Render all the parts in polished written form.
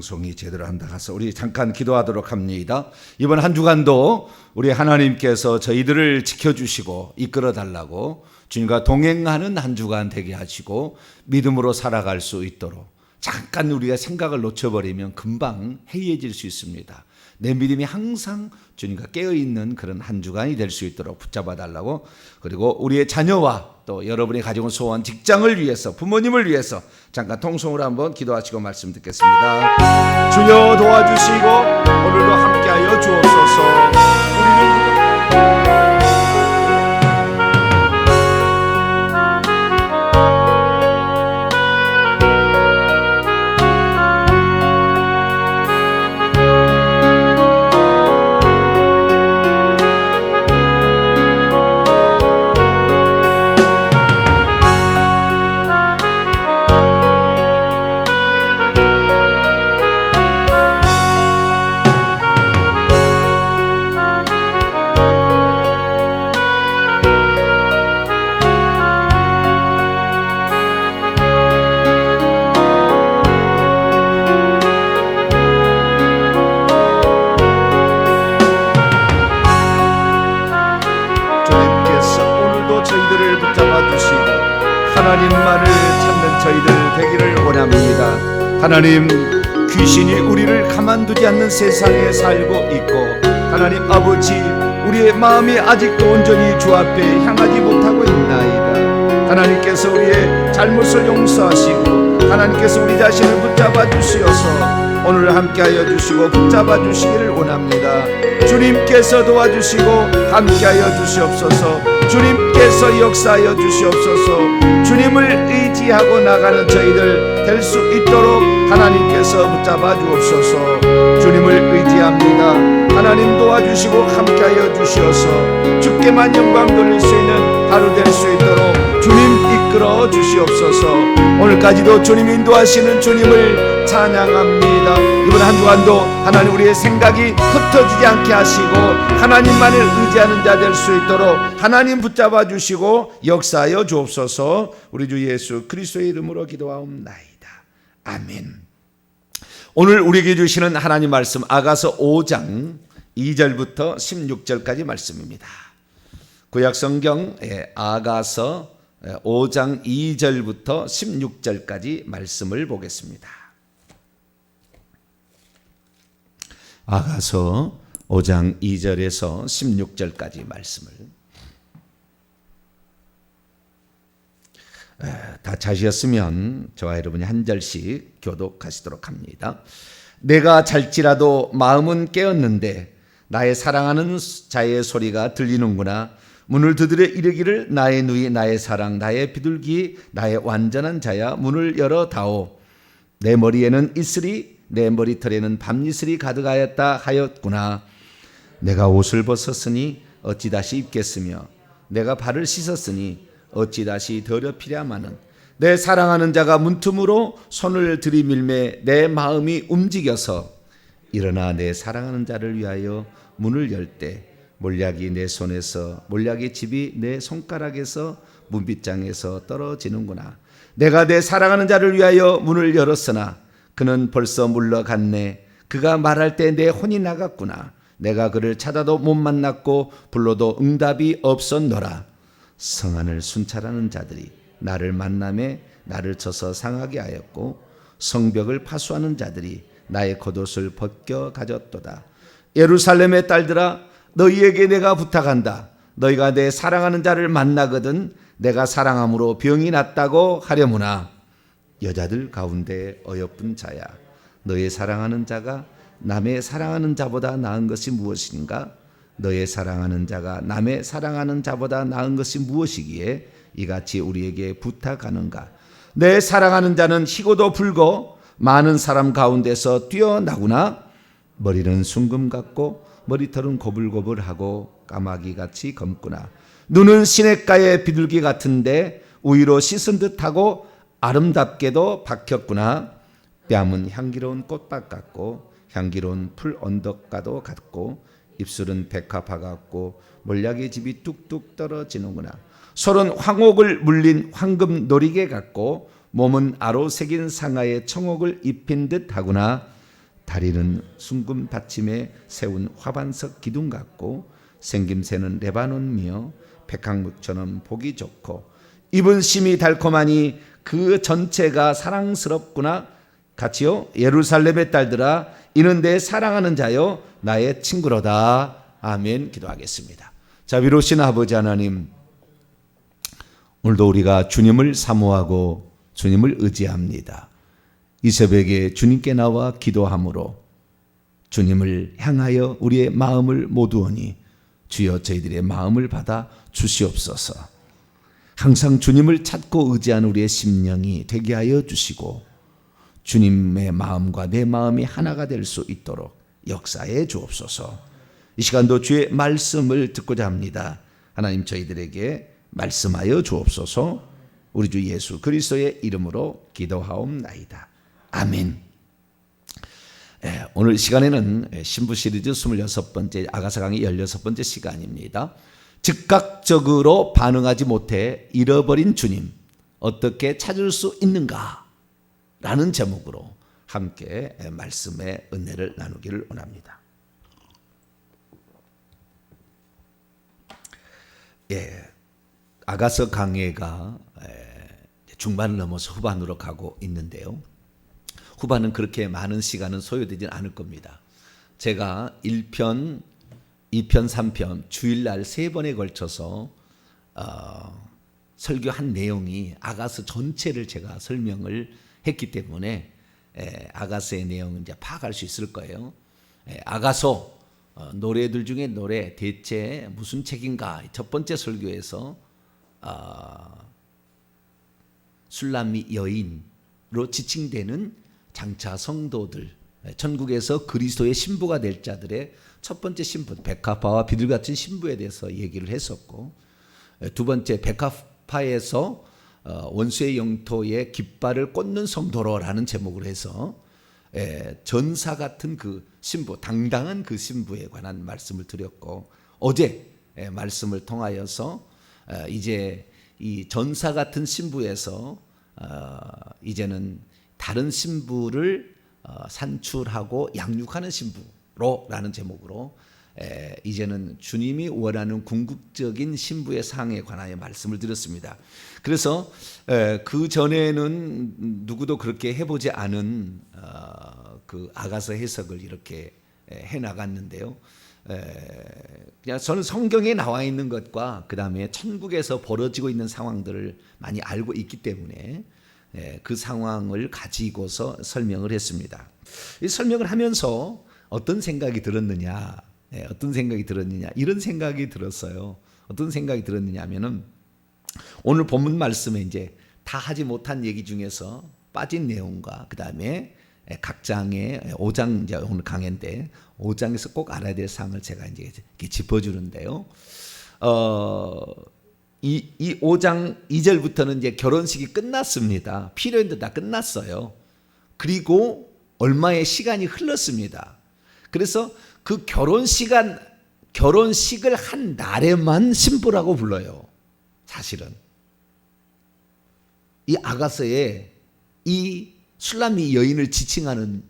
방송이 제대로 안 나가서 우리 잠깐 기도하도록 합니다. 이번 한 주간도 우리 하나님께서 저희들을 지켜주시고 이끌어달라고 주님과 동행하는 한 주간 되게 하시고 믿음으로 살아갈 수 있도록, 잠깐 우리가 생각을 놓쳐버리면 금방 해이해질 수 있습니다. 내 믿음이 항상 주님과 깨어있는 그런 한 주간이 될 수 있도록 붙잡아 달라고, 그리고 우리의 자녀와 또 여러분이 가지고 소원 직장을 위해서, 부모님을 위해서 잠깐 통성으로 한번 기도하시고 말씀 듣겠습니다. 주여 도와주시고 오늘도 함께하여 주옵소서. 하나님만을 찾는 저희들 되기를 원합니다. 하나님, 귀신이 우리를 가만두지 않는 세상에 살고 있고, 하나님 아버지, 우리의 마음이 아직도 온전히 주 앞에 향하지 못하고 있나이다. 하나님께서 우리의 잘못을 용서하시고 하나님께서 우리 자신을 붙잡아 주시어서 오늘 함께하여 주시고 붙잡아 주시기를 원합니다. 주님께서 도와주시고 함께하여 주시옵소서. 주님께서 역사하여 주시옵소서. 주님을 의지하고 나가는 저희들 될 수 있도록 하나님께서 붙잡아 주옵소서. 주님을 의지합니다. 하나님 도와주시고 함께하여 주시어서 주께만 영광 돌릴 수 있는 하루 될 수 있도록 주님 이끌어 주시옵소서. 오늘까지도 주님 인도하시는 주님을 찬양합니다. 이번 한 주간도 하나님 우리의 생각이 흩어지지 않게 하시고 하나님만을 의지하는 자 될 수 있도록 하나님 붙잡아 주시고 역사하여 주옵소서. 우리 주 예수 그리스도의 이름으로 기도하옵나이다. 아멘. 오늘 우리에게 주시는 하나님 말씀 아가서 5장 2절부터 16절까지 말씀입니다. 구약성경 아가서 5장 2절부터 16절까지 말씀을 보겠습니다. 아가서 5장 2절에서 16절까지 말씀을 다 찾으셨으면 저와 여러분이 한 절씩 교독하시도록 합니다. 내가 잘지라도 마음은 깨었는데 나의 사랑하는 자의 소리가 들리는구나. 문을 두드려 이르기를 나의 누이 나의 사랑 나의 비둘기 나의 완전한 자야 문을 열어다오. 내 머리에는 이슬이 내 머리털에는 밤이슬이 가득하였다 하였구나. 내가 옷을 벗었으니 어찌 다시 입겠으며 내가 발을 씻었으니 어찌 다시 더럽히랴마는. 내 사랑하는 자가 문틈으로 손을 들이밀매 내 마음이 움직여서 일어나 내 사랑하는 자를 위하여 문을 열 때 몰약이 내 손에서 몰약의 집이 내 손가락에서 문빗장에서 떨어지는구나. 내가 내 사랑하는 자를 위하여 문을 열었으나 그는 벌써 물러갔네. 그가 말할 때 내 혼이 나갔구나. 내가 그를 찾아도 못 만났고 불러도 응답이 없었노라. 성안을 순찰하는 자들이 나를 만남에 나를 쳐서 상하게 하였고 성벽을 파수하는 자들이 나의 겉옷을 벗겨 가졌도다. 예루살렘의 딸들아, 너희에게 내가 부탁한다. 너희가 내 사랑하는 자를 만나거든 내가 사랑함으로 병이 낫다고 하려무나. 여자들 가운데 어여쁜 자야, 너의 사랑하는 자가 남의 사랑하는 자보다 나은 것이 무엇인가? 너의 사랑하는 자가 남의 사랑하는 자보다 나은 것이 무엇이기에 이같이 우리에게 부탁하는가? 내 사랑하는 자는 희고도 불고 많은 사람 가운데서 뛰어나구나. 머리는 순금 같고 머리털은 고불고불하고 까마귀같이 검구나. 눈은 시냇가의 비둘기 같은데 우위로 씻은 듯하고 아름답게도 박혔구나. 뺨은 향기로운 꽃밭 같고 향기로운 풀 언덕과도 같고 입술은 백합화 같고 몰약의 집이 뚝뚝 떨어지는구나. 솔은 황옥을 물린 황금 놀이개 같고 몸은 아로 새긴 상아의 청옥을 입힌 듯하구나. 다리는 숭금 받침에 세운 화반석 기둥 같고 생김새는 레바논이며 백향목처럼 보기 좋고 입은 심이 달콤하니 그 전체가 사랑스럽구나. 같이요. 예루살렘의 딸들아 이는 내 사랑하는 자요 나의 친구로다. 아멘. 기도하겠습니다. 자, 위로신 아버지 하나님, 오늘도 우리가 주님을 사모하고 주님을 의지합니다. 이 새벽에 주님께 나와 기도함으로 주님을 향하여 우리의 마음을 모두오니 주여 저희들의 마음을 받아 주시옵소서. 항상 주님을 찾고 의지하는 우리의 심령이 되게 하여 주시고 주님의 마음과 내 마음이 하나가 될 수 있도록 역사해 주옵소서. 이 시간도 주의 말씀을 듣고자 합니다. 하나님 저희들에게 말씀하여 주옵소서. 우리 주 예수 그리스도의 이름으로 기도하옵나이다. 아멘. 오늘 시간에는 신부 시리즈 26번째 아가서 강의 16번째 시간입니다. 즉각적으로 반응하지 못해 잃어버린 주님 어떻게 찾을 수 있는가? 라는 제목으로 함께 말씀의 은혜를 나누기를 원합니다. 아가서 강해가 중반을 넘어서 후반으로 가고 있는데요. 후반은 그렇게 많은 시간은 소요되지 않을 겁니다. 제가 1편, 2편, 3편 주일날 3번에 걸쳐서 설교한 내용이 아가서 전체를 제가 설명을 했기 때문에 아가서의 내용은 이제 파악할 수 있을 거예요. 아가서 노래들 중에 노래 대체 무슨 책인가? 첫 번째 설교에서 술람미 여인으로 지칭되는 장차 성도들, 천국에서 그리스도의 신부가 될 자들의 첫 번째 신부, 백합화와 비둘 같은 신부에 대해서 얘기를 했었고, 두 번째 백합화에서 원수의 영토에 깃발을 꽂는 성도로라는 제목으로 해서 전사 같은 그 신부, 당당한 그 신부에 관한 말씀을 드렸고, 어제 말씀을 통하여서 이제 이 전사 같은 신부에서 이제는 다른 신부를 산출하고 양육하는 신부로라는 제목으로 이제는 주님이 원하는 궁극적인 신부의 상에 관하여 말씀을 드렸습니다. 그래서 그 전에는 누구도 그렇게 해보지 않은 그 아가서 해석을 이렇게 해나갔는데요. 그냥 저는 성경에 나와 있는 것과 그 다음에 천국에서 벌어지고 있는 상황들을 많이 알고 있기 때문에 그 상황을 가지고서 설명을 했습니다. 이 설명을 하면서 어떤 생각이 들었느냐, 이런 생각이 들었어요. 어떤 생각이 들었느냐 하면은 오늘 본문 말씀에 이제 다 하지 못한 얘기 중에서 빠진 내용과 그 다음에 각 장의 5장 이제 오늘 강해인데 5장에서 꼭 알아야 될 사항을 제가 이제 이렇게 짚어주는데요. 이 5장 2절부터는 이제 결혼식이 끝났습니다. 피로연도 다 끝났어요. 그리고 얼마의 시간이 흘렀습니다. 그래서 그 결혼식을 한 날에만 신부라고 불러요. 사실은 이 아가서에 이 술람미 여인을 지칭하는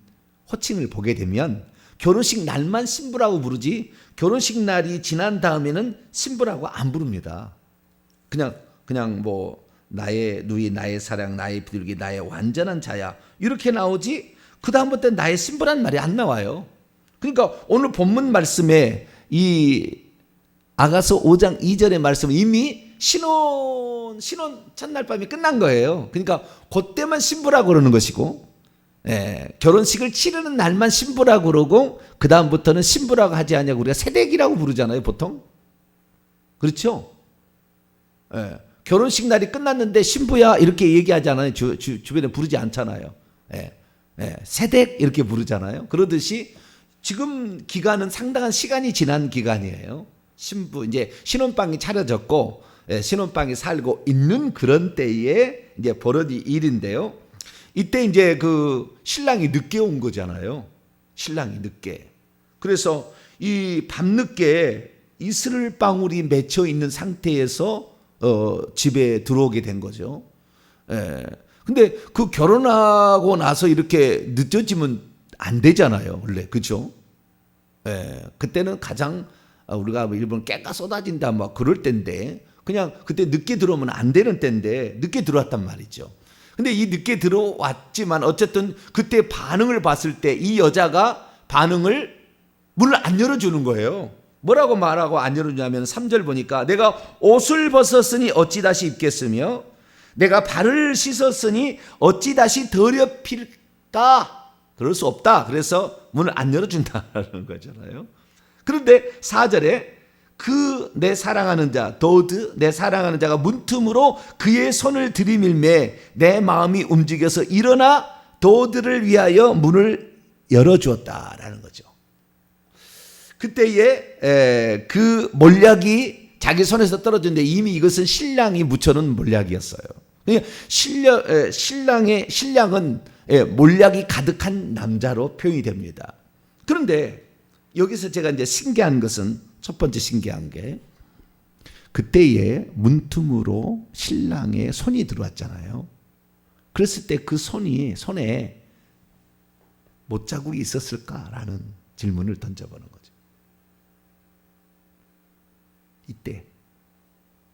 호칭을 보게 되면 결혼식 날만 신부라고 부르지 결혼식 날이 지난 다음에는 신부라고 안 부릅니다. 그냥 뭐 나의 누이, 나의 사랑, 나의 비둘기, 나의 완전한 자야 이렇게 나오지 그 다음부터 나의 신부란 말이 안 나와요. 그러니까 오늘 본문 말씀에 이 아가서 5장 2절의 말씀은 이미 신혼 첫날 밤이 끝난 거예요. 그러니까 그때만 신부라고 그러는 것이고 결혼식을 치르는 날만 신부라고 그러고 그 다음부터는 신부라고 하지 않냐고 우리가 새댁이라고 부르잖아요 보통. 그렇죠? 결혼식 날이 끝났는데 신부야 이렇게 얘기하잖아요. 주변에 부르지 않잖아요. 새댁 이렇게 부르잖아요. 그러듯이 지금 기간은 상당한 시간이 지난 기간이에요. 신부 이제 신혼방이 차려졌고 신혼방이 살고 있는 그런 때에 이제 벌어진 일인데요. 이때 이제 그 신랑이 늦게 온 거잖아요. 신랑이 늦게. 그래서 이 밤늦게 이슬 방울이 맺혀 있는 상태에서 집에 들어오게 된 거죠. 근데 그 결혼하고 나서 이렇게 늦어지면 안 되잖아요, 원래. 그죠? 예, 그때는 가장 우리가 일본 깨가 쏟아진다 막 그럴 때인데 그냥 그때 늦게 들어오면 안 되는 때인데 늦게 들어왔단 말이죠. 근데 이 늦게 들어왔지만 어쨌든 그때 반응을 봤을 때 이 여자가 문을 안 열어주는 거예요. 뭐라고 말하고 안 열어주냐면 3절 보니까 내가 옷을 벗었으니 어찌 다시 입겠으며 내가 발을 씻었으니 어찌 다시 더럽힐까? 그럴 수 없다. 그래서 문을 안 열어준다는 거잖아요. 그런데 4절에 그 내 사랑하는 자 도드 내 사랑하는 자가 문틈으로 그의 손을 들이밀매 내 마음이 움직여서 일어나 도드를 위하여 문을 열어주었다라는 거죠. 그때에 그 몰약이 자기 손에서 떨어졌는데 이미 이것은 신랑이 묻혀놓은 몰약이었어요. 그러니까 신랑은 몰약이 가득한 남자로 표현이 됩니다. 그런데 여기서 제가 이제 신기한 것은 첫 번째 신기한 게 그때에 문틈으로 신랑의 손이 들어왔잖아요. 그랬을 때 그 손에 못자국이 있었을까라는 질문을 던져보는 거죠. 이때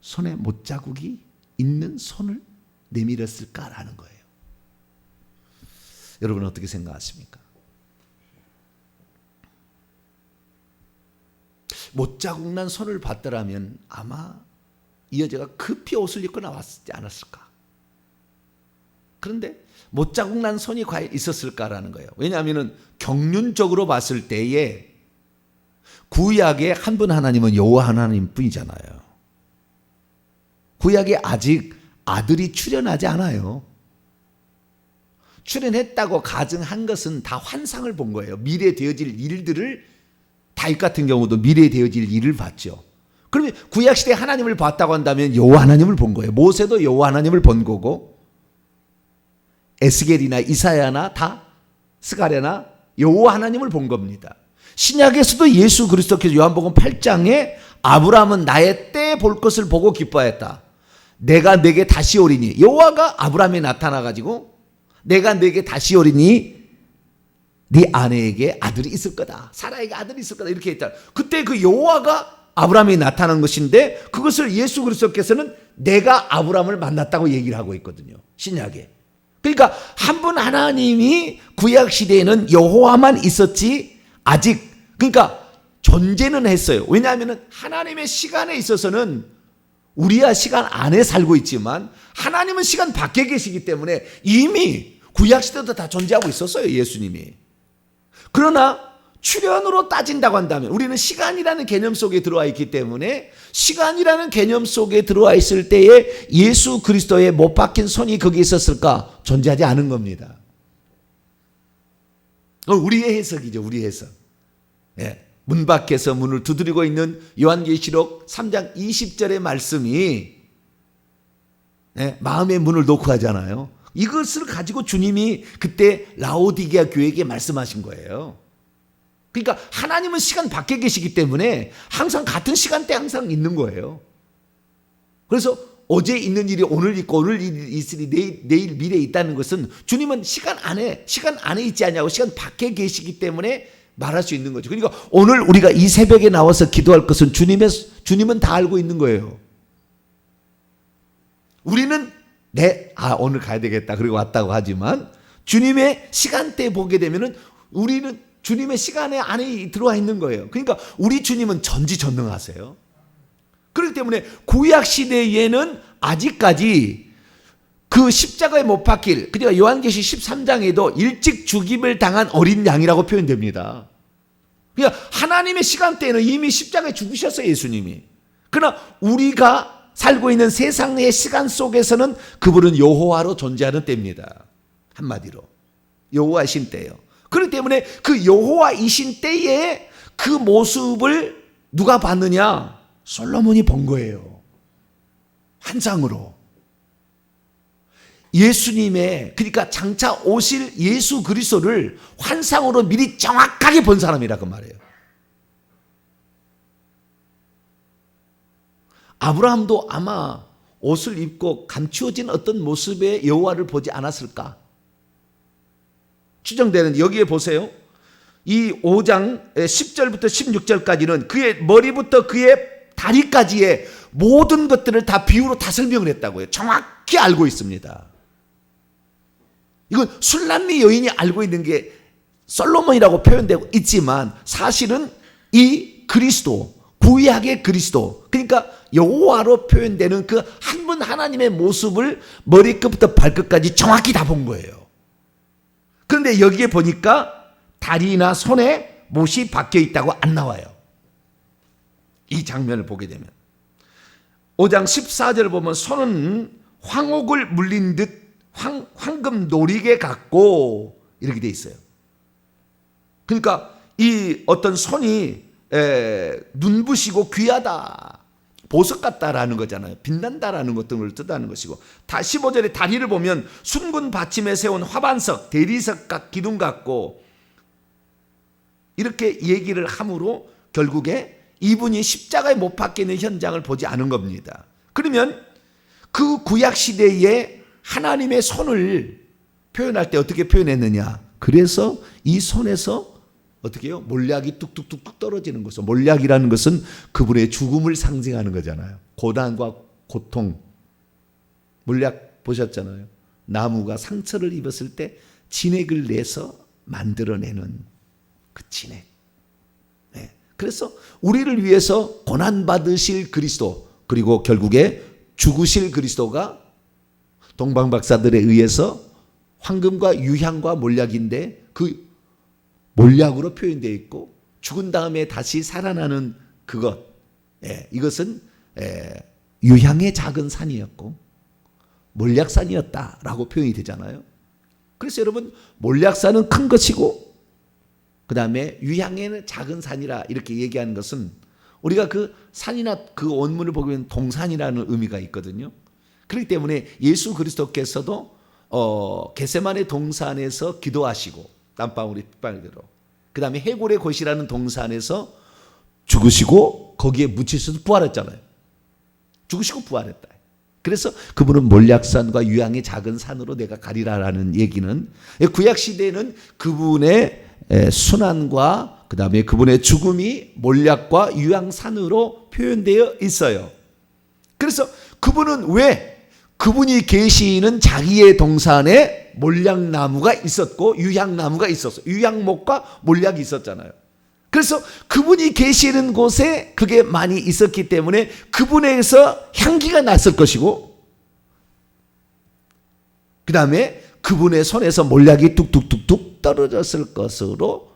손에 못자국이 있는 손을 내밀었을까라는 거예요. 여러분 어떻게 생각하십니까? 못자국 난 손을 봤더라면 아마 이 여자가 급히 옷을 입고 나왔지 않았을까? 그런데 못자국 난 손이 과연 있었을까라는 거예요. 왜냐하면 경륜적으로 봤을 때에 구약의 한 분 하나님은 여호와 하나님 뿐이잖아요. 구약에 아직 아들이 출현하지 않아요. 출현했다고 가정한 것은 다 환상을 본 거예요. 미래 되어질 일들을 다윗 같은 경우도 미래 되어질 일을 봤죠. 그러면 구약 시대에 하나님을 봤다고 한다면 여호와 하나님을 본 거예요. 모세도 여호와 하나님을 본 거고 에스겔이나 이사야나 다 스가랴나 여호와 하나님을 본 겁니다. 신약에서도 예수 그리스도께서 요한복음 8장에 아브라함은 나의 때 볼 것을 보고 기뻐했다. 내가 내게 다시 오리니 여호와가 아브라함에 나타나 가지고 내가 내게 다시 오리니 네 아내에게 아들이 있을 거다. 사라에게 아들이 있을 거다. 이렇게 했다. 그때 그 여호와가 아브라함에 나타난 것인데 그것을 예수 그리스도께서는 내가 아브라함을 만났다고 얘기를 하고 있거든요. 신약에. 그러니까 한 분 하나님이 구약 시대에는 여호와만 있었지 아직 그러니까 존재는 했어요. 왜냐하면 하나님의 시간에 있어서는 우리야 시간 안에 살고 있지만 하나님은 시간 밖에 계시기 때문에 이미 구약 시대도 다 존재하고 있었어요. 예수님이. 그러나 출현으로 따진다고 한다면 우리는 시간이라는 개념 속에 들어와 있기 때문에 시간이라는 개념 속에 들어와 있을 때에 예수 그리스도의 못 박힌 손이 거기 있었을까? 존재하지 않은 겁니다. 우리의 해석이죠. 우리의 해석. 예. 문 밖에서 문을 두드리고 있는 요한계시록 3장 20절의 말씀이 마음의 문을 놓고 하잖아요. 이것을 가지고 주님이 그때 라오디게아 교회에게 말씀하신 거예요. 그러니까 하나님은 시간 밖에 계시기 때문에 항상 같은 시간대 항상 있는 거예요. 그래서 어제 있는 일이 오늘 있고 오늘 일이 있으니 내일 미래에 있다는 것은 주님은 시간 안에 있지 않냐고 시간 밖에 계시기 때문에 말할 수 있는 거죠. 그러니까 오늘 우리가 이 새벽에 나와서 기도할 것은 주님은 다 알고 있는 거예요. 우리는 오늘 가야 되겠다. 그리고 왔다고 하지만 주님의 시간대에 보게 되면은 우리는 주님의 시간에 안에 들어와 있는 거예요. 그러니까 우리 주님은 전지전능하세요. 그렇기 때문에 구약 시대에는 아직까지 그 십자가에 못 박힐 그러니까 요한계시 13장에도 일찍 죽임을 당한 어린 양이라고 표현됩니다. 그러니까 하나님의 시간대에는 이미 십자가에 죽으셨어요. 예수님이. 그러나 우리가 살고 있는 세상의 시간 속에서는 그분은 여호와로 존재하는 때입니다. 한마디로 여호와이신 때예요. 그렇기 때문에 그 여호와이신 때에 그 모습을 누가 봤느냐? 솔로몬이 본 거예요. 환상으로. 예수님의 그러니까 장차 오실 예수 그리스도를 환상으로 미리 정확하게 본 사람이라 그 말이에요. 아브라함도 아마 옷을 입고 감추어진 어떤 모습의 여호와를 보지 않았을까? 추정되는 여기에 보세요. 이 5장 10절부터 16절까지는 그의 머리부터 그의 다리까지의 모든 것들을 다 비유로 다 설명을 했다고요. 정확히 알고 있습니다. 이건 술람미 여인이 알고 있는 게 솔로몬이라고 표현되고 있지만 사실은 이 그리스도, 구약의 그리스도, 그러니까 여호와로 표현되는 그 한 분 하나님의 모습을 머리끝부터 발끝까지 정확히 다 본 거예요. 그런데 여기에 보니까 다리나 손에 못이 박혀 있다고 안 나와요. 이 장면을 보게 되면 5장 14절을 보면 손은 황옥을 물린 듯 황금 노리개 같고 이렇게 돼 있어요. 그러니까 이 어떤 손이 눈부시고 귀하다, 보석 같다라는 거잖아요. 빛난다라는 것 등을 뜻하는 것이고, 15절에 다리를 보면 순군 받침에 세운 화반석, 대리석 각 기둥 같고 이렇게 얘기를 함으로 결국에 이분이 십자가에 못 박혀 있는 현장을 보지 않은 겁니다. 그러면 그 구약 시대에 하나님의 손을 표현할 때 어떻게 표현했느냐? 그래서 이 손에서 어떻게 해요? 몰약이 뚝뚝뚝뚝 떨어지는 것이죠. 몰약이라는 것은 그분의 죽음을 상징하는 거잖아요. 고난과 고통. 몰약 보셨잖아요. 나무가 상처를 입었을 때 진액을 내서 만들어내는 그 진액. 네. 그래서 우리를 위해서 고난받으실 그리스도, 그리고 결국에 죽으실 그리스도가 동방박사들에 의해서 황금과 유향과 몰약인데 그 몰약으로 표현되어 있고 죽은 다음에 다시 살아나는 그것, 이것은 유향의 작은 산이었고 몰약산이었다라고 표현이 되잖아요. 그래서 여러분, 몰약산은 큰 것이고 그 다음에 유향에는 작은 산이라 이렇게 얘기하는 것은 우리가 그 산이나 그 원문을 보면 동산이라는 의미가 있거든요. 그렇기 때문에 예수 그리스도께서도 겟세마네 동산에서 기도하시고 땀방울이 핏방울대로, 그 다음에 해골의 곳이라는 동산에서 죽으시고 거기에 묻히셔서 부활했잖아요. 죽으시고 부활했다. 그래서 그분은 몰약산과 유향의 작은 산으로 내가 가리라라는 얘기는 구약시대에는 그분의 순환과 그 다음에 그분의 죽음이 몰약과 유향산으로 표현되어 있어요. 그래서 그분은 왜 그분이 계시는 자기의 동산에 몰약나무가 있었고 유향나무가 있었어요. 유향목과 몰약이 있었잖아요. 그래서 그분이 계시는 곳에 그게 많이 있었기 때문에 그분에서 향기가 났을 것이고, 그 다음에 그분의 손에서 몰약이 뚝뚝뚝뚝 떨어졌을 것으로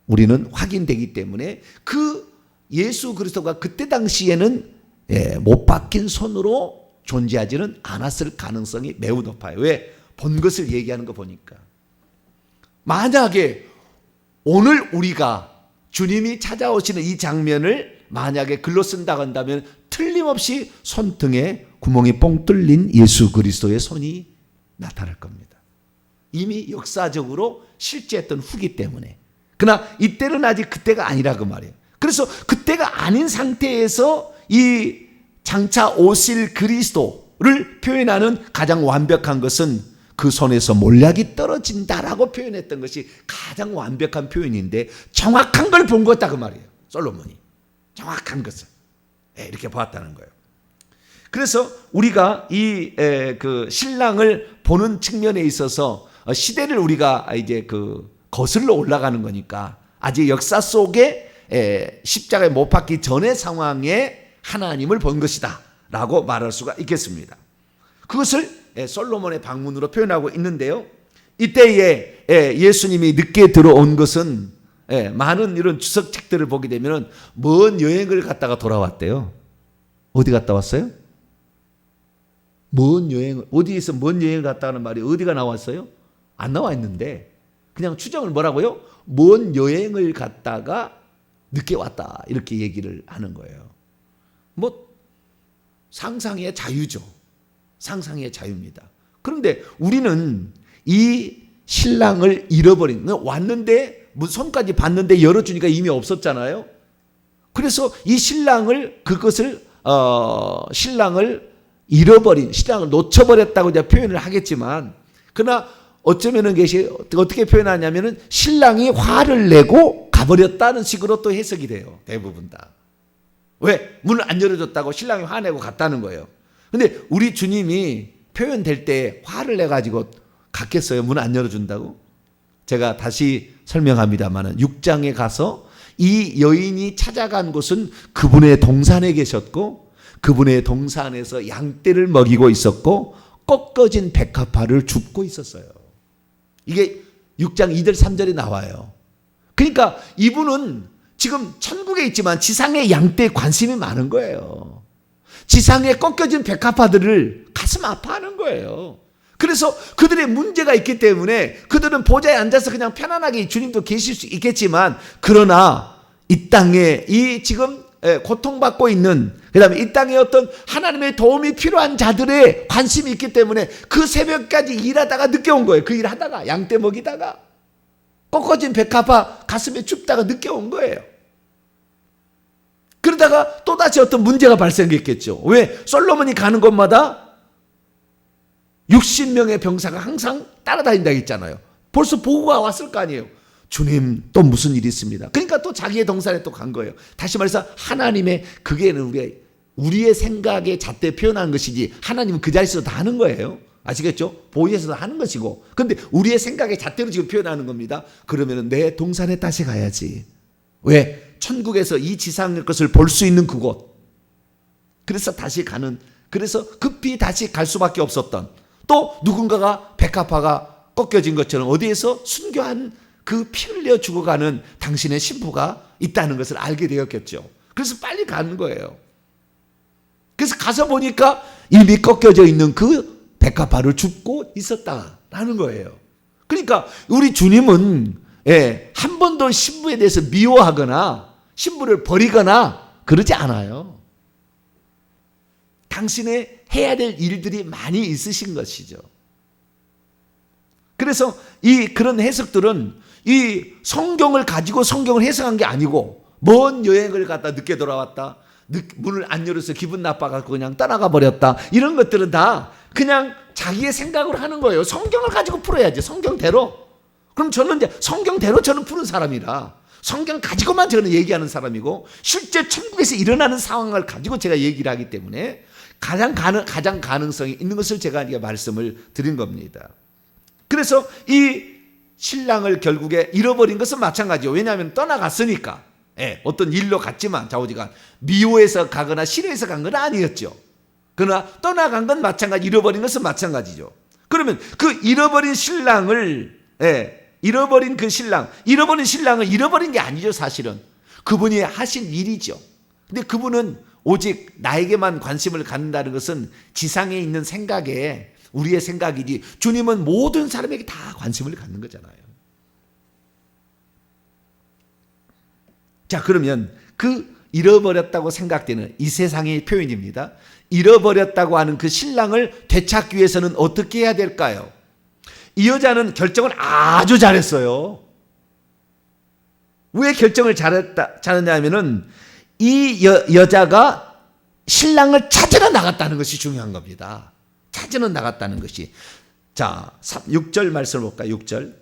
우리는 확인되기 때문에 그 예수 그리스도가 그때 당시에는 못 박힌 손으로 존재하지는 않았을 가능성이 매우 높아요. 왜? 본 것을 얘기하는 거 보니까. 만약에 오늘 우리가 주님이 찾아오시는 이 장면을 만약에 글로 쓴다고 한다면 틀림없이 손등에 구멍이 뻥 뚫린 예수 그리스도의 손이 나타날 겁니다. 이미 역사적으로 실제했던 후기 때문에. 그러나 이때는 아직 그때가 아니라 그 말이에요. 그래서 그때가 아닌 상태에서 이 장차 오실 그리스도를 표현하는 가장 완벽한 것은 그 손에서 몰약이 떨어진다라고 표현했던 것이 가장 완벽한 표현인데 정확한 걸 본 거다 그 말이에요. 솔로몬이 정확한 것을 이렇게 보았다는 거예요. 그래서 우리가 이 그 신랑을 보는 측면에 있어서 시대를 우리가 이제 그 거슬러 올라가는 거니까 아직 역사 속에 십자가에 못 박기 전의 상황에 하나님을 본 것이다 라고 말할 수가 있겠습니다. 그것을 솔로몬의 방문으로 표현하고 있는데요. 이때에 예수님이 늦게 들어온 것은 많은 이런 주석책들을 보게 되면 먼 여행을 갔다가 돌아왔대요. 어디 갔다 왔어요? 먼 여행을, 어디에서 먼 여행을 갔다 하는 말이 어디가 나왔어요? 안 나와 있는데 그냥 추정을 뭐라고요? 먼 여행을 갔다가 늦게 왔다 이렇게 얘기를 하는 거예요. 뭐 상상의 자유죠. 상상의 자유입니다. 그런데 우리는 이 신랑을 잃어버린, 왔는데 손까지 봤는데 열어주니까 이미 없었잖아요. 그래서 이 신랑을, 그것을 신랑을 잃어버린, 신랑을 놓쳐버렸다고 이제 표현을 하겠지만, 그러나 어쩌면은 것이 어떻게 표현하냐면은 신랑이 화를 내고 가버렸다는 식으로 또 해석이 돼요. 대부분 다. 왜? 문을 안 열어줬다고 신랑이 화내고 갔다는 거예요. 근데 우리 주님이 표현될 때 화를 내가지고 갔겠어요? 문 안 열어준다고? 제가 다시 설명합니다만은 6장에 가서 이 여인이 찾아간 곳은 그분의 동산에 계셨고 그분의 동산에서 양떼를 먹이고 있었고 꺾어진 백합화를 줍고 있었어요. 이게 6장 2절 3절에 나와요. 그러니까 이분은 지금 천국에 있지만 지상의 양떼에 관심이 많은 거예요. 지상에 꺾여진 백합화들을 가슴 아파하는 거예요. 그래서 그들의 문제가 있기 때문에 그들은 보좌에 앉아서 그냥 편안하게 주님도 계실 수 있겠지만 그러나 이 땅에 이 지금 고통받고 있는 그다음에 이 땅에 어떤 하나님의 도움이 필요한 자들의 관심이 있기 때문에 그 새벽까지 일하다가 늦게 온 거예요. 그 일하다가 양떼 먹이다가 꺾어진 백합화 가슴에 춥다가 늦게 온 거예요. 그러다가 또다시 어떤 문제가 발생했겠죠. 왜? 솔로몬이 가는 곳마다 60명의 병사가 항상 따라다닌다고 했잖아요. 벌써 보고가 왔을 거 아니에요. 주님 또 무슨 일이 있습니다. 그러니까 또 자기의 동산에 또 간 거예요. 다시 말해서 하나님의 그게는 우리의 생각에 잣대 표현하는 것이지 하나님은 그 자리에서 다 하는 거예요. 아시겠죠? 보이에서도 하는 것이고 근데 우리의 생각에 잣대로 지금 표현하는 겁니다. 그러면 내 동산에 다시 가야지. 왜? 천국에서 이 지상의 것을 볼 수 있는 그곳. 그래서 다시 가는 그래서 급히 다시 갈 수밖에 없었던 또 누군가가 백합화가 꺾여진 것처럼 어디에서 순교한 그 피 흘려 죽어가는 당신의 신부가 있다는 것을 알게 되었겠죠. 그래서 빨리 가는 거예요. 그래서 가서 보니까 이미 꺾여져 있는 그 백합화를 줍고 있었다라는 거예요. 그러니까 우리 주님은 한 번도 신부에 대해서 미워하거나 신부를 버리거나 그러지 않아요. 당신의 해야 될 일들이 많이 있으신 것이죠. 그래서 그런 해석들은 이 성경을 가지고 성경을 해석한 게 아니고 먼 여행을 갔다 늦게 돌아왔다. 문을 안 열어서 기분 나빠갖고 그냥 떠나가 버렸다. 이런 것들은 다 그냥 자기의 생각으로 하는 거예요. 성경을 가지고 풀어야지. 성경대로. 그럼 저는 이제 성경대로 저는 푸는 사람이라 성경 가지고만 저는 얘기하는 사람이고 실제 천국에서 일어나는 상황을 가지고 제가 얘기를 하기 때문에 가장 가능성이 있는 것을 제가 말씀을 드린 겁니다. 그래서 이 신랑을 결국에 잃어버린 것은 마찬가지예요. 왜냐하면 떠나갔으니까. 어떤 일로 갔지만 좌우지간 미워해서 가거나 싫어해서 간 건 아니었죠. 그러나 떠나간 건 마찬가지, 잃어버린 것은 마찬가지죠. 그러면 그 잃어버린 신랑을 잃어버린 신랑을 잃어버린 게 아니죠. 사실은 그분이 하신 일이죠. 근데 그분은 오직 나에게만 관심을 갖는다는 것은 지상에 있는 생각에 우리의 생각이지 주님은 모든 사람에게 다 관심을 갖는 거잖아요. 자, 그러면 그 잃어버렸다고 생각되는 이 세상의 표현입니다. 잃어버렸다고 하는 그 신랑을 되찾기 위해서는 어떻게 해야 될까요? 이 여자는 결정을 아주 잘했어요. 왜 결정을 잘했냐 하면은 이 여자가 신랑을 찾으러 나갔다는 것이 중요한 겁니다. 찾으러 나갔다는 것이. 자, 6절 말씀을 볼까요? 6절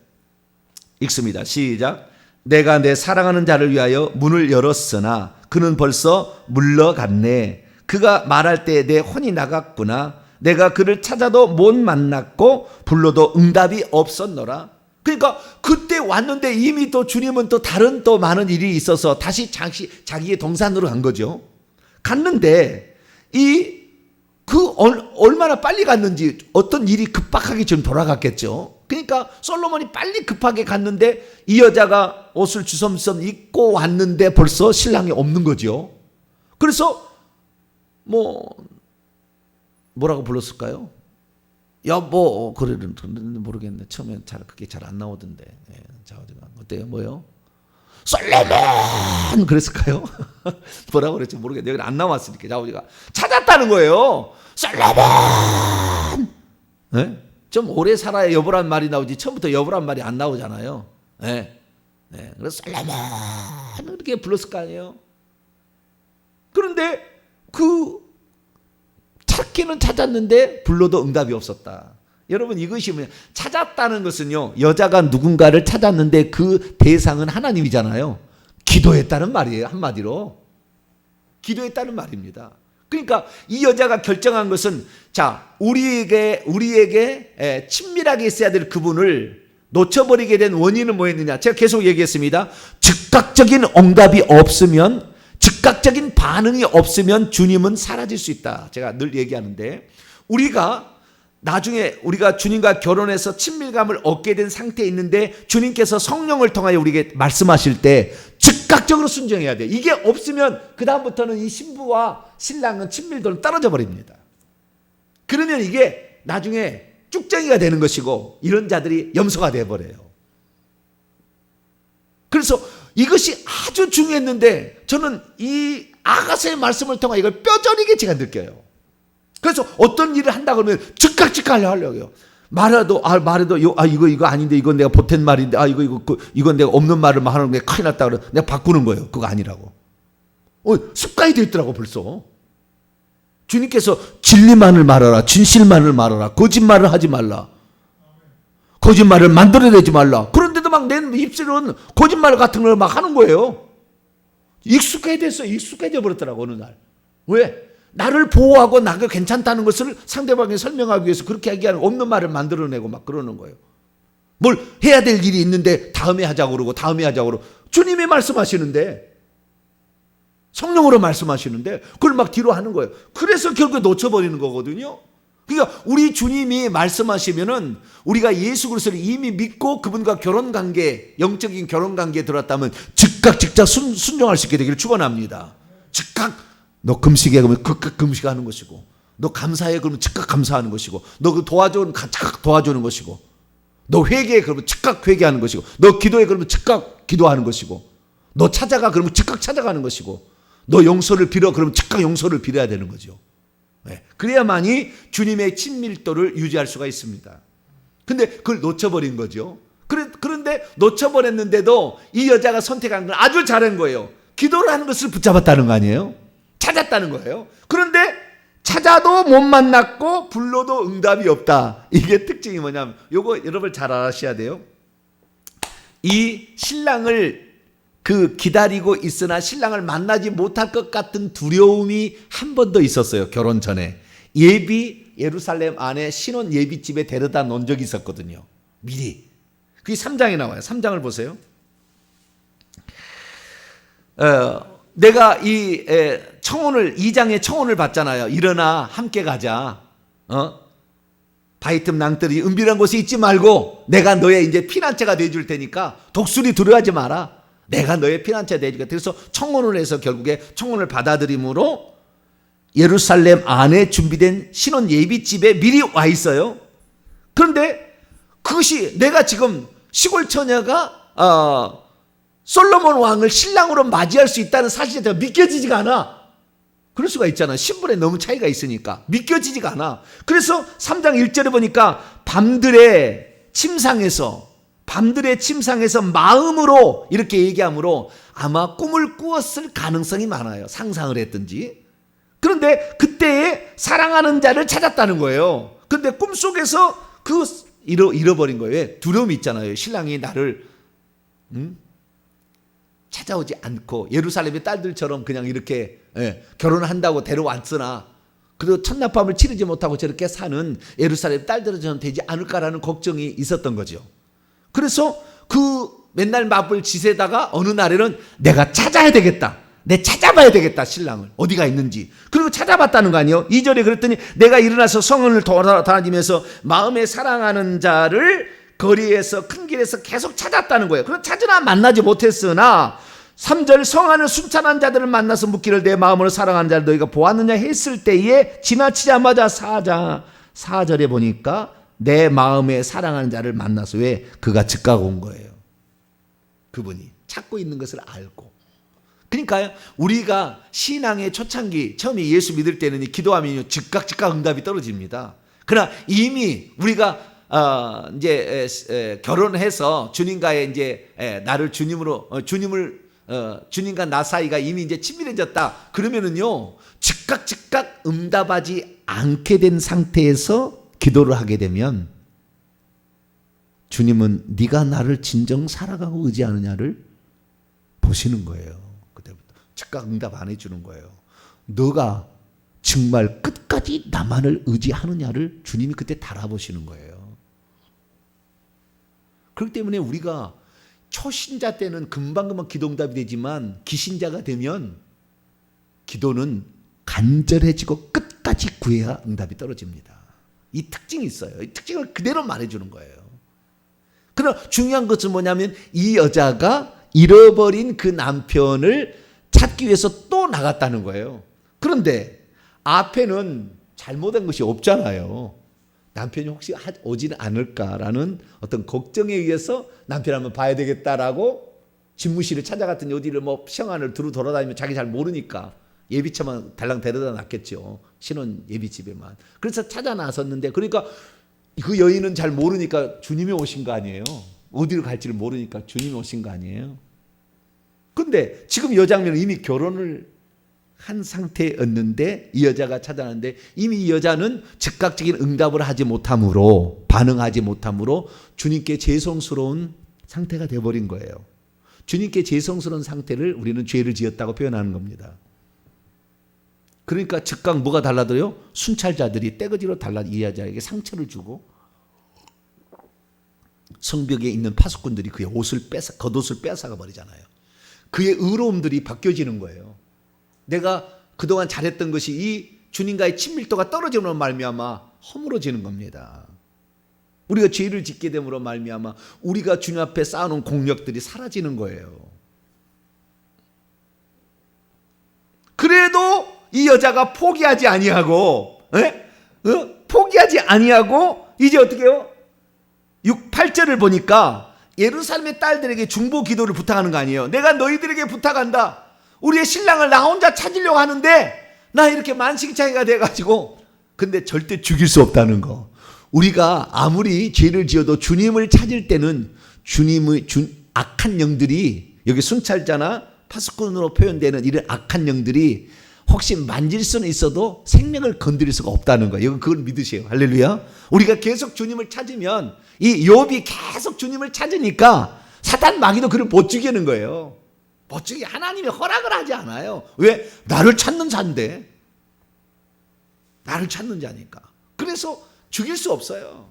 읽습니다. 시작. 내가 내 사랑하는 자를 위하여 문을 열었으나 그는 벌써 물러갔네. 그가 말할 때 내 혼이 나갔구나. 내가 그를 찾아도 못 만났고 불러도 응답이 없었노라. 그러니까 그때 왔는데 이미 또 주님은 또 다른 또 많은 일이 있어서 다시 자기의 동산으로 간 거죠. 갔는데 얼마나 빨리 갔는지 어떤 일이 급박하게 좀 돌아갔겠죠. 그러니까 솔로몬이 빨리 급하게 갔는데 이 여자가 옷을 주섬주섬 입고 왔는데 벌써 신랑이 없는 거죠. 그래서 뭐라고 불렀을까요? 여보, 그랬는데 모르겠네. 처음엔 그게 잘 안 나오던데. 자, 어때요? 뭐요? 솔로몬! 그랬을까요? 뭐라고 그랬지 모르겠네. 여기 안 나왔으니까. 자우지가 찾았다는 거예요. 솔로몬! 네? 좀 오래 살아야 여보란 말이 나오지. 처음부터 여보란 말이 안 나오잖아요. 네. 그래서 솔로몬! 이렇게 불렀을 거 아니에요? 그런데 찾기는 찾았는데 불러도 응답이 없었다. 여러분 이것이 뭐냐? 찾았다는 것은요, 여자가 누군가를 찾았는데 그 대상은 하나님이잖아요. 기도했다는 말이에요. 한마디로 기도했다는 말입니다. 그러니까 이 여자가 결정한 것은, 자, 우리에게 친밀하게 있어야 될 그분을 놓쳐버리게 된 원인은 뭐였느냐? 제가 계속 얘기했습니다. 즉각적인 응답이 없으면, 즉각적인 반응이 없으면 주님은 사라질 수 있다. 제가 늘 얘기하는데, 우리가 나중에 우리가 주님과 결혼해서 친밀감을 얻게 된 상태에 있는데 주님께서 성령을 통하여 우리에게 말씀하실 때 즉각적으로 순종해야 돼. 이게 없으면 그 다음부터는 이 신부와 신랑은 친밀도는 떨어져 버립니다. 그러면 이게 나중에 쭉정이가 되는 것이고 이런 자들이 염소가 되어버려요. 그래서 이것이 아주 중요했는데 저는 이 아가서의 말씀을 통해 이걸 뼈저리게 제가 느껴요. 그래서 어떤 일을 한다 그러면 즉각 하려고요. 말해도 이거 아닌데, 이건 내가 보탠 말인데, 이건 내가 없는 말을 하는 게 큰일 났다 그래. 내가 바꾸는 거예요. 그거 아니라고. 습관이 되어 있더라고 벌써. 주님께서 진리만을 말하라, 진실만을 말하라, 거짓말을 하지 말라, 거짓말을 만들어내지 말라. 그런데도 막 내 입술은 거짓말 같은 걸 막 하는 거예요. 익숙해져 버렸더라고 어느 날. 왜? 나를 보호하고 나가 괜찮다는 것을 상대방에게 설명하기 위해서 그렇게 얘기하는, 없는 말을 만들어내고 막 그러는 거예요. 뭘 해야 될 일이 있는데 다음에 하자고 그러고 다음에 하자고 그러고, 주님이 말씀하시는데, 성령으로 말씀하시는데 그걸 막 뒤로 하는 거예요. 그래서 결국에 놓쳐버리는 거거든요. 그러니까 우리 주님이 말씀하시면은 우리가 예수 그리스도를 이미 믿고 그분과 결혼관계, 영적인 결혼관계에 들어왔다면 즉각 순종할 수 있게 되기를 축원합니다. 즉각 너 금식해 그러면 즉각 금식하는 것이고, 너 감사해 그러면 즉각 감사하는 것이고, 너 그 도와주는 즉각 도와주는 것이고, 너 회개해 그러면 즉각 회개하는 것이고, 너 기도해 그러면 즉각 기도하는 것이고, 너 찾아가 그러면 즉각 찾아가는 것이고, 너 용서를 빌어 그러면 즉각 용서를 빌어야 되는 거죠. 네. 그래야만이 주님의 친밀도를 유지할 수가 있습니다. 근데 그걸 놓쳐버린 거죠. 그런데 놓쳐버렸는데도 이 여자가 선택한 건 아주 잘한 거예요. 기도를 하는 것을 붙잡았다는 거 아니에요? 찾았다는 거예요. 그런데 찾아도 못 만났고 불러도 응답이 없다. 이게 특징이 뭐냐면, 요거 여러분 잘 아셔야 돼요. 이 신랑을 기다리고 있으나 신랑을 만나지 못할 것 같은 두려움이 한 번 더 있었어요. 결혼 전에 예루살렘 안에 신혼 예비집에 데려다 놓은 적이 있었거든요. 미리. 그게 3장에 나와요. 3장을 보세요. 내가 이 청혼을, 2장에 청혼을 받잖아요. 일어나 함께 가자. 바위 틈 낭떠러지 은밀한 곳에 있지 말고 내가 너의 이제 피난처가 돼줄 테니까 독수리 두려워하지 마라. 내가 너의 피난처가 돼줄게. 그래서 청혼을 해서 결국에 청혼을 받아들임으로 예루살렘 안에 준비된 신혼 예비집에 미리 와 있어요. 그런데 그것이 내가 지금 시골 처녀가 솔로몬 왕을 신랑으로 맞이할 수 있다는 사실이 제가 믿겨지지가 않아. 그럴 수가 있잖아. 신분에 너무 차이가 있으니까 믿겨지지가 않아. 그래서 3장 1절에 보니까 밤들의 침상에서 마음으로 이렇게 얘기하므로 아마 꿈을 꾸었을 가능성이 많아요. 상상을 했든지. 그런데 그때에 사랑하는 자를 찾았다는 거예요. 그런데 꿈속에서 잃어버린 거예요. 왜? 두려움이 있잖아요. 신랑이 나를 찾아오지 않고 예루살렘의 딸들처럼 그냥 이렇게 결혼을 한다고 데려왔으나 그래도 첫날밤을 치르지 못하고 저렇게 사는 예루살렘 딸들은 되지 않을까라는 걱정이 있었던 거죠. 그래서 맨날 맞불 지새다가 어느 날에는 내가 찾아야 되겠다. 내 찾아봐야 되겠다. 신랑을 어디가 있는지. 그리고 찾아봤다는 거 아니에요. 2절에 그랬더니 내가 일어나서 성을 돌아다니면서 마음에 사랑하는 자를 거리에서 큰 길에서 계속 찾았다는 거예요. 그럼 찾으나 만나지 못했으나 3절 성안을 순찬한 자들을 만나서 묻기를 내 마음으로 사랑하는 자를 너희가 보았느냐 했을 때에 지나치자마자 4절에 보니까 내 마음에 사랑하는 자를 만나서, 왜? 그가 즉각 온 거예요. 그분이 찾고 있는 것을 알고. 그러니까요, 우리가 신앙의 초창기 처음에 예수 믿을 때는 기도하면 즉각 응답이 떨어집니다. 그러나 이미 우리가 이제 결혼해서 주님과의 이제 나를 주님과 나 사이가 이미 이제 친밀해졌다. 그러면은요, 즉각 응답하지 않게 된 상태에서 기도를 하게 되면 주님은 네가 나를 진정 사랑하고 의지하느냐를 보시는 거예요. 그때부터 즉각 응답 안 해주는 거예요. 너가 정말 끝까지 나만을 의지하느냐를 주님이 그때 달아보시는 거예요. 그렇기 때문에 우리가 초신자 때는 금방금방 기도응답이 되지만 기신자가 되면 기도는 간절해지고 끝까지 구해야 응답이 떨어집니다. 이 특징이 있어요. 이 특징을 그대로 말해주는 거예요. 그러나 중요한 것은 뭐냐면 이 여자가 잃어버린 그 남편을 찾기 위해서 또 나갔다는 거예요. 그런데 앞에는 잘못한 것이 없잖아요. 남편이 혹시 오지는 않을까라는 어떤 걱정에 의해서 남편 한번 봐야 되겠다라고 집무실을 찾아갔더니 어디를 뭐 시험관을 두루 돌아다니면 자기 잘 모르니까 예비차만 달랑 데려다 놨겠죠. 신혼 예비집에만. 그래서 찾아 나섰는데 그러니까 그 여인은 잘 모르니까 주님이 오신 거 아니에요. 어디로 갈지를 모르니까 주님이 오신 거 아니에요. 근데 지금 이 장면은 이미 결혼을 한 상태였는데 이 여자가 찾아왔는데 이미 이 여자는 즉각적인 응답을 하지 못함으로 반응하지 못함으로 주님께 죄송스러운 상태가 되어버린 거예요. 주님께 죄송스러운 상태를 우리는 죄를 지었다고 표현하는 겁니다. 그러니까 즉각 뭐가 달라져요? 순찰자들이 떼거지로 달라 이 여자에게 상처를 주고 성벽에 있는 파수꾼들이 그의 겉옷을 빼앗아가 버리잖아요. 그의 의로움들이 바뀌어지는 거예요. 내가 그동안 잘했던 것이 이 주님과의 친밀도가 떨어짐으로 말미암아 허물어지는 겁니다. 우리가 죄를 짓게 됨으로 말미암아 우리가 주님 앞에 쌓아놓은 공력들이 사라지는 거예요. 그래도 이 여자가 포기하지 아니하고 포기하지 아니하고 이제 어떻게 해요? 8절을 보니까 예루살렘의 딸들에게 중보 기도를 부탁하는 거 아니에요. 내가 너희들에게 부탁한다. 우리의 신랑을 나 혼자 찾으려고 하는데 나 이렇게 만신창이가 돼가지고 근데 절대 죽일 수 없다는 거. 우리가 아무리 죄를 지어도 주님을 찾을 때는 악한 영들이 여기 순찰자나 파수꾼으로 표현되는 이런 악한 영들이 혹시 만질 수는 있어도 생명을 건드릴 수가 없다는 거예요. 그걸 믿으세요. 할렐루야. 우리가 계속 주님을 찾으면 이 욥이 계속 주님을 찾으니까 사단 마귀도 그를 못 죽이는 거예요. 못 죽이 하나님이 허락을 하지 않아요. 왜? 나를 찾는 자인데. 나를 찾는 자니까. 그래서 죽일 수 없어요.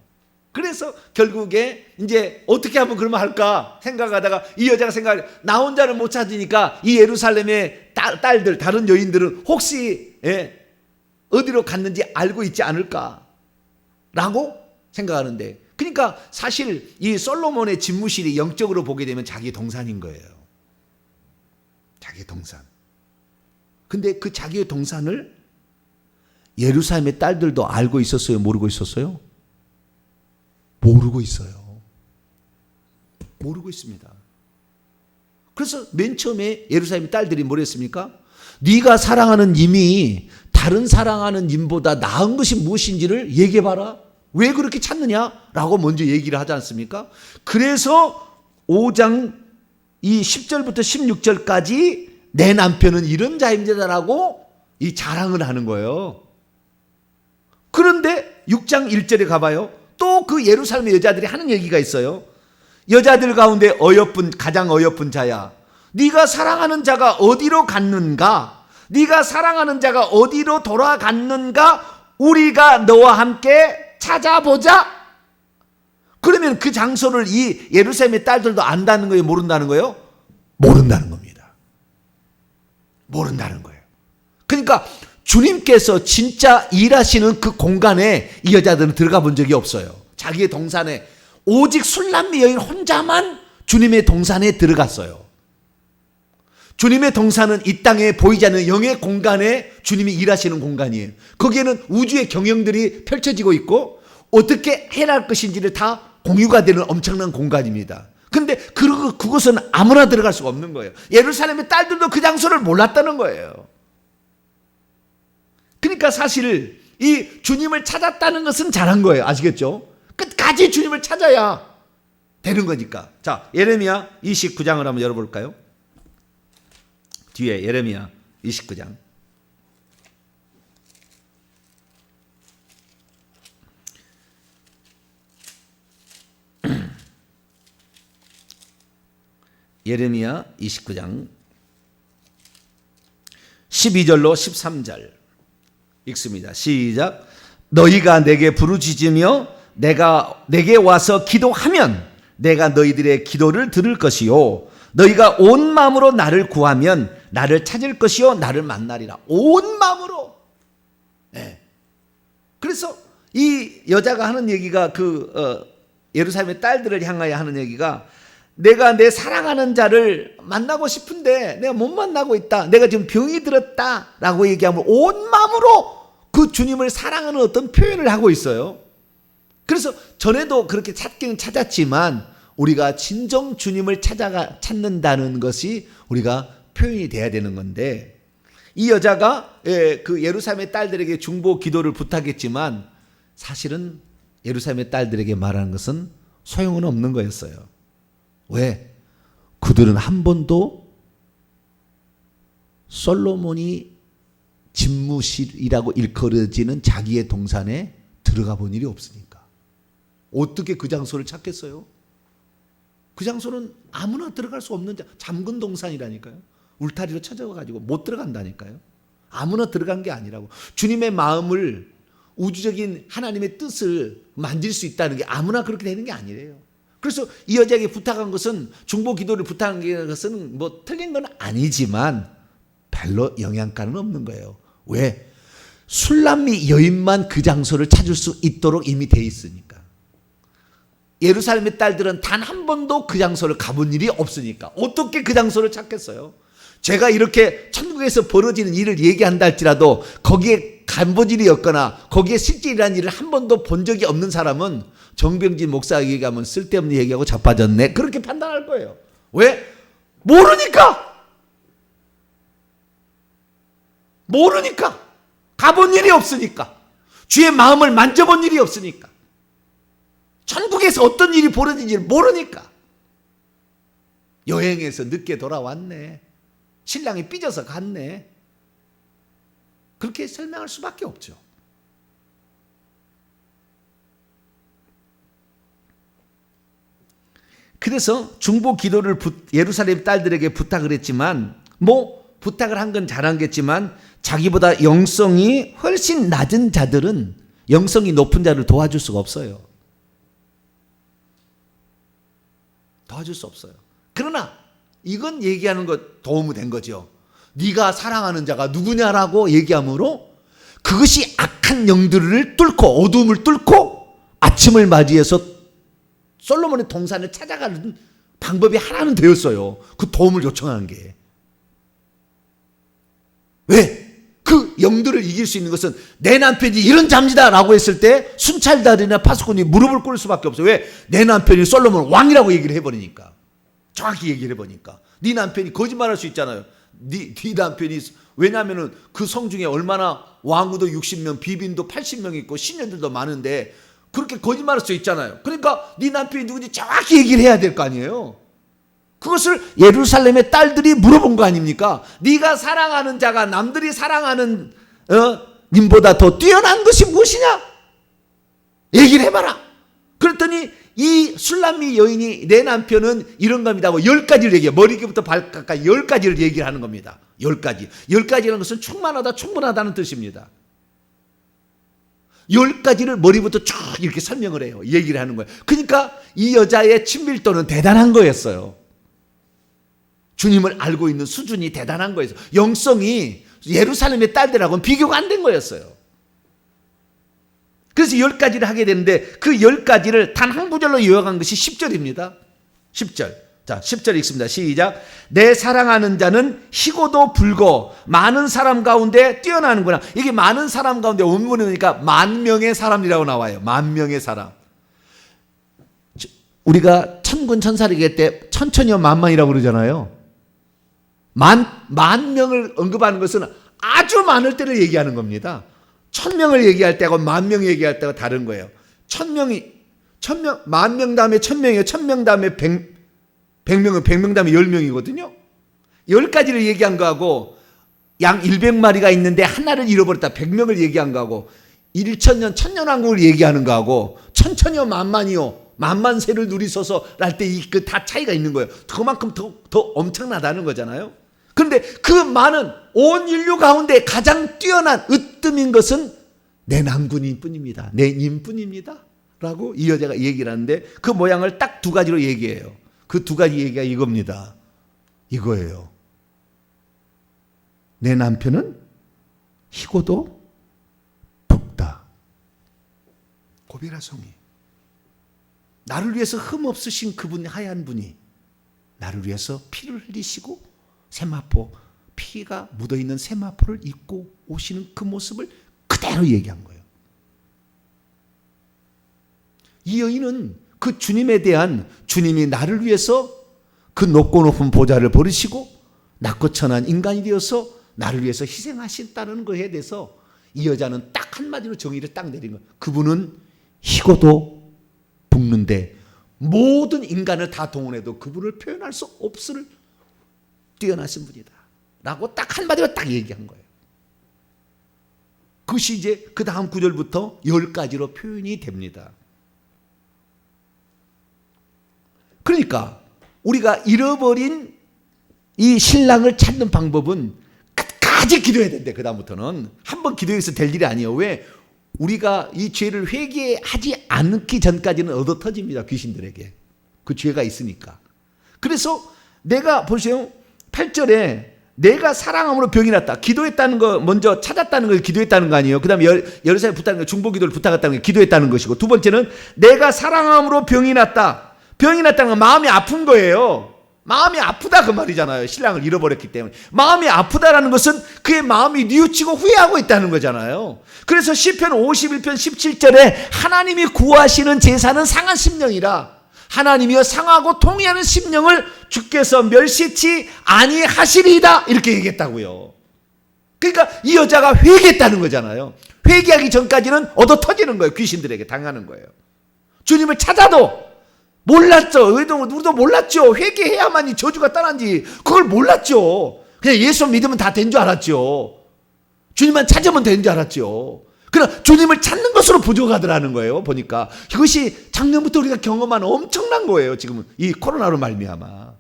그래서 결국에 이제 어떻게 하면 그러면 할까 생각하다가 이 여자가 나 혼자를 못 찾으니까 이 예루살렘의 딸들 다른 여인들은 혹시 어디로 갔는지 알고 있지 않을까 라고 생각하는데 그러니까 사실 이 솔로몬의 집무실이 영적으로 보게 되면 자기 동산인 거예요. 자기 동산. 근데 그 자기의 동산을 예루살렘의 딸들도 알고 있었어요? 모르고 있었어요? 모르고 있어요. 모르고 있습니다. 그래서 맨 처음에 예루살렘 딸들이 뭐랬습니까? 네가 사랑하는 님이 다른 사랑하는 님보다 나은 것이 무엇인지를 얘기해봐라. 왜 그렇게 찾느냐라고 먼저 얘기를 하지 않습니까? 그래서 5장 이 10절부터 16절까지 내 남편은 이런 자입니다라고 이 자랑을 하는 거예요. 그런데 6장 1절에 가봐요. 또 그 예루살렘의 여자들이 하는 얘기가 있어요. 여자들 가운데 가장 어여쁜 자야. 네가 사랑하는 자가 어디로 갔는가? 네가 사랑하는 자가 어디로 돌아갔는가? 우리가 너와 함께 찾아보자. 그러면 그 장소를 이 예루살렘의 딸들도 안다는 거예요? 모른다는 거예요? 모른다는 겁니다. 모른다는 거예요. 그러니까 주님께서 진짜 일하시는 그 공간에 이 여자들은 들어가 본 적이 없어요. 자기의 동산에 오직 술람미 여인 혼자만 주님의 동산에 들어갔어요. 주님의 동산은 이 땅에 보이지 않는 영의 공간에 주님이 일하시는 공간이에요. 거기에는 우주의 경영들이 펼쳐지고 있고 어떻게 해야 할 것인지를 다 공유가 되는 엄청난 공간입니다. 근데 그것은 아무나 들어갈 수가 없는 거예요. 예루살렘의 딸들도 그 장소를 몰랐다는 거예요. 그러니까 사실 이 주님을 찾았다는 것은 잘한 거예요. 아시겠죠? 끝까지 주님을 찾아야 되는 거니까. 자, 예레미야 29장을 한번 열어볼까요? 뒤에 예레미야 29장. 예레미야 29장 12절로 13절 읽습니다. 시작. 너희가 내게 부르짖으며 내게 와서 기도하면 내가 너희들의 기도를 들을 것이요 너희가 온 마음으로 나를 구하면 나를 찾을 것이요 나를 만나리라. 온 마음으로. 네. 그래서 이 여자가 하는 얘기가 예루살렘의 딸들을 향하여 하는 얘기가 내가 내 사랑하는 자를 만나고 싶은데 내가 못 만나고 있다. 내가 지금 병이 들었다 라고 얘기하면 온 마음으로 그 주님을 사랑하는 어떤 표현을 하고 있어요. 그래서 전에도 그렇게 찾기는 찾았지만 우리가 진정 주님을 찾는다는 것이 우리가 표현이 돼야 되는 건데 이 여자가 그 예루살렘의 딸들에게 중보 기도를 부탁했지만 사실은 예루살렘의 딸들에게 말하는 것은 소용은 없는 거였어요. 왜? 그들은 한 번도 솔로몬이 집무실이라고 일컬어지는 자기의 동산에 들어가 본 일이 없으니까. 어떻게 그 장소를 찾겠어요? 그 장소는 아무나 들어갈 수 없는 잠근 동산이라니까요. 울타리로 쳐져가지고 못 들어간다니까요. 아무나 들어간 게 아니라고. 주님의 마음을 우주적인 하나님의 뜻을 만질 수 있다는 게 아무나 그렇게 되는 게 아니래요. 그래서 이 여자에게 부탁한 것은 중보 기도를 부탁한 것은 뭐 틀린 건 아니지만 별로 영향가는 없는 거예요. 왜? 술람미 여인만 그 장소를 찾을 수 있도록 이미 돼 있으니까. 예루살렘의 딸들은 단 한 번도 그 장소를 가본 일이 없으니까 어떻게 그 장소를 찾겠어요? 제가 이렇게 천국에서 벌어지는 일을 얘기한다 할지라도 거기에 간본 일이 없거나 거기에 실제 일어난 일을 한 번도 본 적이 없는 사람은 정병진 목사가 얘기하면 쓸데없는 얘기하고 자빠졌네 그렇게 판단할 거예요. 왜? 모르니까. 가본 일이 없으니까. 주의 마음을 만져본 일이 없으니까. 천국에서 어떤 일이 벌어진지를 모르니까. 여행에서 늦게 돌아왔네. 신랑이 삐져서 갔네. 그렇게 설명할 수밖에 없죠. 그래서 중보 기도를 예루살렘 딸들에게 부탁을 했지만 부탁을 한 건 잘한겠지만 자기보다 영성이 훨씬 낮은 자들은 영성이 높은 자를 도와줄 수가 없어요. 도와줄 수 없어요. 그러나 이건 얘기하는 것 도움이 된 거죠. 네가 사랑하는 자가 누구냐라고 얘기함으로 그것이 악한 영들을 뚫고 어둠을 뚫고 아침을 맞이해서 솔로몬의 동산을 찾아가는 방법이 하나는 되었어요. 그 도움을 요청하는 게. 왜? 그 영들을 이길 수 있는 것은 내 남편이 이런 잠지다라고 했을 때 순찰다리나 파수꾼이 무릎을 꿇을 수밖에 없어요. 왜? 내 남편이 솔로몬 왕이라고 얘기를 해버리니까. 정확히 얘기를 해보니까. 네 남편이 거짓말할 수 있잖아요. 네 남편이. 왜냐하면 그 성 중에 얼마나 왕후도 60명, 비빈도 80명 있고 신녀들도 많은데 그렇게 거짓말할 수 있잖아요. 그러니까 네 남편이 누군지 정확히 얘기를 해야 될 거 아니에요. 그것을 예루살렘의 딸들이 물어본 거 아닙니까? 네가 사랑하는 자가 남들이 사랑하는 님보다 더 뛰어난 것이 무엇이냐? 얘기를 해봐라. 그랬더니 이 술람미 여인이 내 남편은 이런 겁니다 하고 10가지를 얘기해요. 머리부터 발끝까지 10가지를 얘기를 하는 겁니다. 10가지. 10가지라는 것은 충만하다, 충분하다는 뜻입니다. 10가지를 머리부터 쭉 이렇게 설명을 해요. 얘기를 하는 거예요. 그러니까 이 여자의 친밀도는 대단한 거였어요. 주님을 알고 있는 수준이 대단한 거였어요. 영성이 예루살렘의 딸들하고는 비교가 안 된 거였어요. 그래서 10가지를 하게 되는데 그 10가지를 단 한 구절로 요약한 것이 10절입니다. 10절. 자, 10절 읽습니다. 시작. 내 사랑하는 자는 희고도 불고 많은 사람 가운데 뛰어나는구나. 이게 많은 사람 가운데 원문에 보니까 만 명의 사람이라고 나와요. 만 명의 사람. 우리가 천군 천사리기 때 천천히와 만만이라고 그러잖아요. 만 명을 언급하는 것은 아주 많을 때를 얘기하는 겁니다. 1000명을 얘기할 때하고 10,000명 얘기할 때가 다른 거예요. 1000명, 10,000명 다음에 1000명이에요. 1000명 다음에 100명은 100명 다음에 10명이거든요. 10가지를 얘기한 거하고 양 100마리가 있는데 하나를 잃어버렸다. 100명을 얘기한 거하고 1천년, 천년왕국을 얘기하는 거하고 천천히요, 만만이요, 만만세를 누리소서 할 때 그 다 차이가 있는 거예요. 그만큼 더 엄청나다는 거잖아요. 그런데 그 많은 온 인류 가운데 가장 뛰어난 으뜸인 것은 내 남군인 뿐입니다. 내 님뿐입니다. 라고 이 여자가 얘기를 하는데 그 모양을 딱 두 가지로 얘기해요. 그 두 가지 얘기가 이겁니다. 이거예요. 내 남편은 희고도 붓다. 고베라성이. 나를 위해서 흠 없으신 그분, 하얀 분이 나를 위해서 피를 흘리시고 세마포, 피가 묻어있는 세마포를 입고 오시는 그 모습을 그대로 얘기한 거예요. 이 여인은 그 주님에 대한, 주님이 나를 위해서 그 높고 높은 보좌를 버리시고 낮고 천한 인간이 되어서 나를 위해서 희생하신다는 것에 대해서 이 여자는 딱 한마디로 정의를 딱 내린 거예요. 그분은 희고도 붓는데 모든 인간을 다 동원해도 그분을 표현할 수 없을 뛰어나신 분이다 라고 딱 한마디로 딱 얘기한 거예요. 그것이 이제 그 다음 구절부터 10가지로 표현이 됩니다. 그러니까 우리가 잃어버린 이 신랑을 찾는 방법은 끝까지 기도해야 된대. 그 다음부터는 한번 기도해서 될 일이 아니에요. 왜? 우리가 이 죄를 회개하지 않기 전까지는 얻어 터집니다. 귀신들에게. 그 죄가 있으니까. 그래서 내가 보세요. 8절에 내가 사랑함으로 병이 났다. 기도했다는 거, 먼저 찾았다는 걸 기도했다는 거 아니에요. 그 다음에 예루살렘 부탁한 거, 중보기도를 부탁했다는 게 기도했다는 것이고, 두 번째는 내가 사랑함으로 병이 났다. 병이 났다는 건 마음이 아픈 거예요. 마음이 아프다 그 말이잖아요. 신랑을 잃어버렸기 때문에. 마음이 아프다라는 것은 그의 마음이 뉘우치고 후회하고 있다는 거잖아요. 그래서 시편 51편 17절에 하나님이 구하시는 제사는 상한 심령이라. 하나님이여 상하고 통회하는 심령을 주께서 멸시치 아니하시리이다. 이렇게 얘기했다고요. 그러니까 이 여자가 회개했다는 거잖아요. 회개하기 전까지는 얻어 터지는 거예요. 귀신들에게 당하는 거예요. 주님을 찾아도 몰랐죠. 우리도 몰랐죠. 회개해야만이 저주가 떠난지 그걸 몰랐죠. 그냥 예수 믿으면 다 된 줄 알았죠. 주님만 찾으면 되는 줄 알았죠. 그러나 주님을 찾는 것으로 부족하더라는 거예요. 보니까 이것이 작년부터 우리가 경험한 엄청난 거예요. 지금은 이 코로나로 말미암아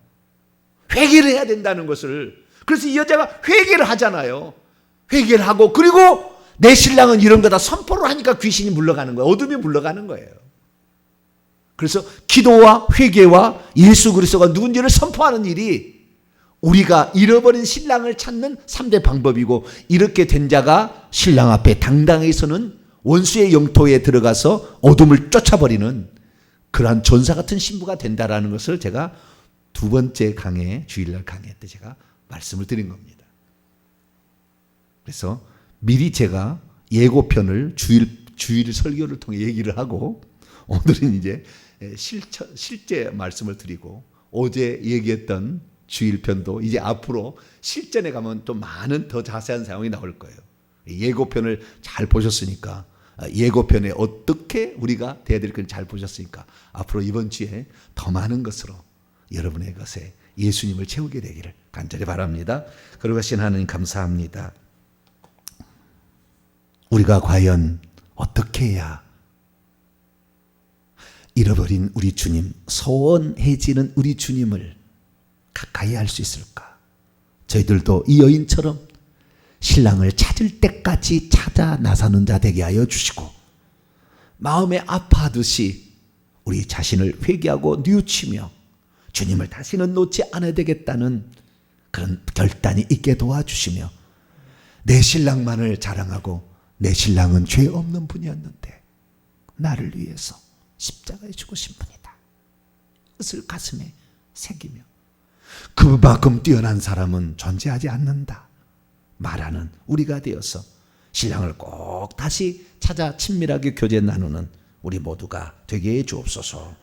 회개를 해야 된다는 것을. 그래서 이 여자가 회개를 하잖아요. 회개를 하고 그리고 내 신랑은 이런 거다 선포를 하니까 귀신이 물러가는 거예요. 어둠이 물러가는 거예요. 그래서 기도와 회개와 예수 그리스도가 누군지를 선포하는 일이 우리가 잃어버린 신랑을 찾는 3대 방법이고, 이렇게 된 자가 신랑 앞에 당당히 서는 원수의 영토에 들어가서 어둠을 쫓아버리는 그러한 전사 같은 신부가 된다라는 것을 제가 두 번째 강의, 주일날 강의 때 제가 말씀을 드린 겁니다. 그래서 미리 제가 예고편을 주일 설교를 통해 얘기를 하고, 오늘은 이제 실제 말씀을 드리고, 어제 얘기했던 주일편도 이제 앞으로 실전에 가면 또 많은 더 자세한 사용이 나올 거예요. 예고편을 잘 보셨으니까, 예고편에 어떻게 우리가 대해야 될 건지 잘 보셨으니까 앞으로 이번 주에 더 많은 것으로 여러분의 것에 예수님을 채우게 되기를 간절히 바랍니다. 그러신 하나님 감사합니다. 우리가 과연 어떻게 해야 잃어버린 우리 주님, 소원해지는 우리 주님을 가까이 할 수 있을까? 저희들도 이 여인처럼 신랑을 찾을 때까지 찾아 나서는 자 되게 하여 주시고, 마음에 아파하듯이 우리 자신을 회개하고 뉘우치며 주님을 다시는 놓지 않아야 되겠다는 그런 결단이 있게 도와주시며, 내 신랑만을 자랑하고 내 신랑은 죄 없는 분이었는데 나를 위해서 십자가에 죽으신 분이다. 그것을 가슴에 새기며 그만큼 뛰어난 사람은 존재하지 않는다 말하는 우리가 되어서 신랑을 꼭 다시 찾아 친밀하게 교제 나누는 우리 모두가 되게 해 주옵소서.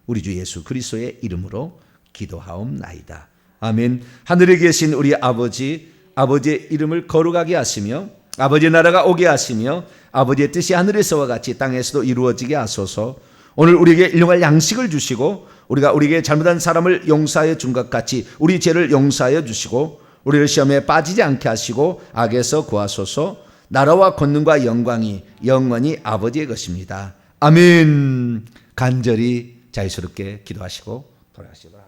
우리 주 예수 그리스도의 이름으로 기도하옵나이다. 아멘. 하늘에 계신 우리 아버지, 아버지의 이름을 거룩하게 하시며 아버지의 나라가 오게 하시며 아버지의 뜻이 하늘에서와 같이 땅에서도 이루어지게 하소서. 오늘 우리에게 일용할 양식을 주시고 우리가 우리에게 잘못한 사람을 용서하여 준 것 같이 우리 죄를 용서하여 주시고 우리를 시험에 빠지지 않게 하시고 악에서 구하소서. 나라와 권능과 영광이 영원히 아버지의 것입니다. 아멘. 간절히 자유스럽게 기도하시고 돌아가시기 바랍니다.